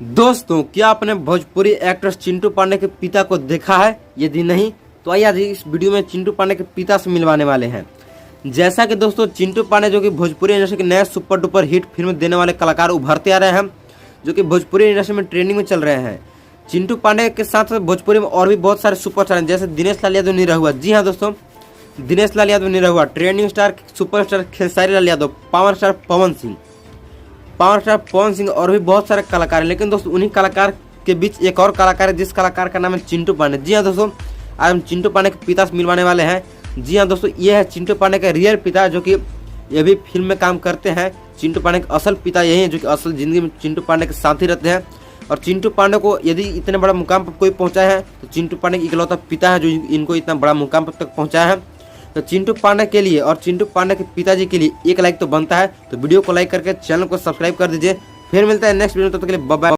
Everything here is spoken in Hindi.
दोस्तों, क्या आपने भोजपुरी एक्टर चिंटू पांडे के पिता को देखा है? यदि नहीं तो आइए आज इस वीडियो में चिंटू पांडे के पिता से मिलवाने वाले हैं। जैसा कि दोस्तों इंडस्ट्री पांडे जो कि भोजपुरी इंडस्ट्री के नए सुपर डुपर हिट फिल्म देने वाले कलाकार उभरते आ रहे हैं, जो कि भोजपुरी इंडस्ट्री में ट्रेंडिंग में चल रहे हैं। चिंटू पांडे के साथ साथ भोजपुरी में और भी बहुत सारे सुपरस्टार हैं, जैसे दिनेश लाल यादव निरहुआ। जी हाँ दोस्तों, Dinesh Lal Yadav Nirahua, trending star superstar Khesari Lal Yadav, power star Pawan Singh और भी बहुत सारे कलाकार हैं। लेकिन दोस्तों उन्हीं कलाकार के बीच एक और कलाकार है, जिस कलाकार का नाम है चिंटू पांडे। जी हाँ दोस्तों, आज हम चिंटू पांडे के पिता से मिलवाने वाले हैं। जी हाँ दोस्तों, ये है चिंटू पांडे का रियल पिता, जो कि ये भी फिल्म में काम करते हैं। चिंटू पांडे के असल पिता यही है, जो कि असल जिंदगी में चिंटू पांडे के साथ ही रहते हैं। और चिंटू पांडे को यदि इतने बड़ा मुकाम पर कोई पहुंचाया है तो चिंटू पांडे की इकलौता पिता है, जो इनको इतना बड़ा मुकाम पर तक पहुंचाया है। तो चिंटू पांडे के लिए और चिंटू पांडे के पिताजी के लिए एक लाइक तो बनता है। तो वीडियो को लाइक करके चैनल को सब्सक्राइब कर दीजिए। फिर मिलता है नेक्स्ट वीडियो में, तब तक के लिए बाय बाय।